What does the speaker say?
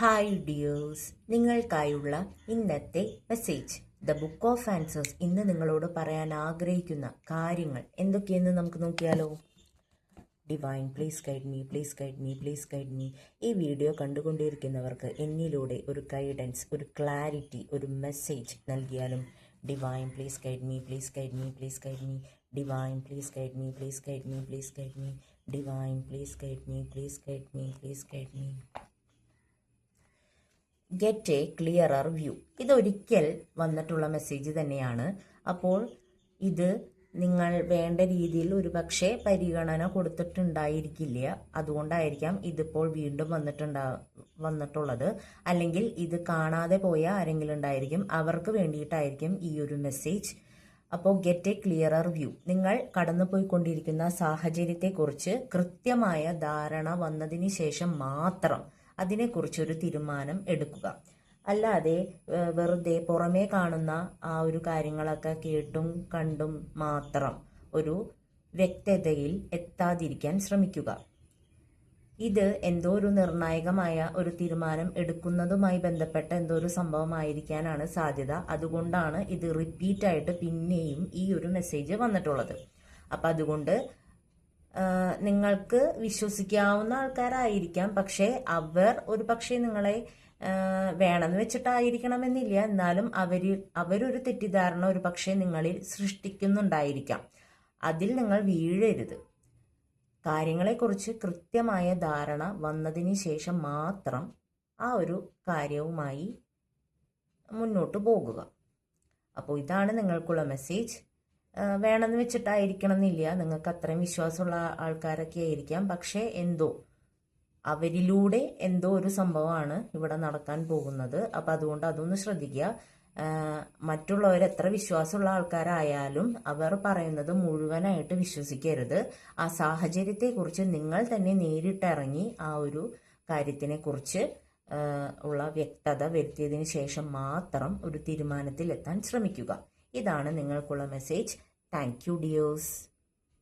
Hi dears, നിങ്ങൾക്കായുള്ള ഇന്നത്തെ message. The book of answers ഇന്ന് നിങ്ങളോട് പറയാൻ ആഗ്രഹിക്കുന്ന കാര്യങ്ങൾ എന്തൊക്കെയെന്ന് നമുക്ക് നോക്കിയാലോ. Divine please guide me, please guide me, please guide me. ഈ വീഡിയോ കണ്ടുകൊണ്ടിരിക്കുന്നവർക്ക് എന്നിലൂടെ ഒരു ഗൈഡൻസ്, ഒരു ക്ലാരിറ്റി, ഒരു മെസ്സേജ് നൽകിയാലും. Divine please guide me, please guide me, please guide me. Divine please guide me, please guide me, please guide me. Divine please guide me, please guide me, please guide me. Get A clearer view. ഇതൊരിക്കൽ വന്നിട്ടുള്ള message തന്നെയാണ്. അപ്പോൾ ഇത് നിങ്ങൾ വേണ്ട രീതിയിൽ ഒരുപക്ഷെ പരിഗണന കൊടുത്തിട്ടുണ്ടായിരിക്കില്ല. അതുകൊണ്ടായിരിക്കാം ഇതിപ്പോൾ വീണ്ടും വന്നിട്ടുള്ളത്. അല്ലെങ്കിൽ ഇത് കാണാതെ പോയ ആരെങ്കിലും ഉണ്ടായിരിക്കും, അവർക്ക് വേണ്ടിയിട്ടായിരിക്കും ഈ ഒരു മെസ്സേജ്. അപ്പോൾ ഗെറ്റ് എ ക്ലിയറർ വ്യൂ. നിങ്ങൾ കടന്നുപോയിക്കൊണ്ടിരിക്കുന്ന സാഹചര്യത്തെക്കുറിച്ച് കൃത്യമായ ധാരണ വന്നതിന് ശേഷം മാത്രം അതിനെക്കുറിച്ചൊരു തീരുമാനം എടുക്കുക. അല്ലാതെ വെറുതെ പുറമേ കാണുന്ന ആ ഒരു കാര്യങ്ങളൊക്കെ കേട്ടും കണ്ടും മാത്രം ഒരു വ്യക്തതയിൽ എത്താതിരിക്കാൻ ശ്രമിക്കുക. ഇത് എന്തോ ഒരു നിർണായകമായ ഒരു തീരുമാനം എടുക്കുന്നതുമായി ബന്ധപ്പെട്ട എന്തോ ഒരു സംഭവമായിരിക്കാനാണ് സാധ്യത. അതുകൊണ്ടാണ് ഇത് റിപ്പീറ്റായിട്ട് പിന്നെയും ഈ ഒരു മെസ്സേജ് വന്നിട്ടുള്ളത്. അപ്പം അതുകൊണ്ട് നിങ്ങൾക്ക് വിശ്വസിക്കാവുന്ന ആൾക്കാരായിരിക്കാം, പക്ഷേ അവർ ഒരു പക്ഷേ നിങ്ങളെ വേണമെന്ന് വെച്ചിട്ടായിരിക്കണമെന്നില്ല. എന്നാലും അവരൊരു തെറ്റിദ്ധാരണ ഒരു പക്ഷേ നിങ്ങളിൽ സൃഷ്ടിക്കുന്നുണ്ടായിരിക്കാം. അതിൽ നിങ്ങൾ വീഴരുത്. കാര്യങ്ങളെക്കുറിച്ച് കൃത്യമായ ധാരണ വന്നതിന് ശേഷം മാത്രം ആ ഒരു കാര്യവുമായി മുന്നോട്ട് പോകുക. അപ്പോൾ ഇതാണ് നിങ്ങൾക്കുള്ള മെസ്സേജ്. വേണമെന്ന് വെച്ചിട്ടായിരിക്കണം എന്നില്ല, നിങ്ങൾക്ക് അത്രയും വിശ്വാസമുള്ള ആൾക്കാരൊക്കെ ആയിരിക്കാം, പക്ഷേ എന്തോ അവരിലൂടെ എന്തോ ഒരു സംഭവമാണ് ഇവിടെ നടക്കാൻ പോകുന്നത്. അപ്പം അതുകൊണ്ട് അതൊന്ന് ശ്രദ്ധിക്കുക. മറ്റുള്ളവർ എത്ര വിശ്വാസമുള്ള ആൾക്കാരായാലും അവർ പറയുന്നത് മുഴുവനായിട്ട് വിശ്വസിക്കരുത്. ആ സാഹചര്യത്തെക്കുറിച്ച് നിങ്ങൾ തന്നെ നേരിട്ടിറങ്ങി ആ ഒരു കാര്യത്തിനെ കുറിച്ച് ഉള്ള വ്യക്തത വരുത്തിയതിന് ശേഷം മാത്രം ഒരു തീരുമാനത്തിൽ എത്താൻ ശ്രമിക്കുക. ഇതാണ് നിങ്ങൾക്കുള്ള മെസ്സേജ്. Thank you dears.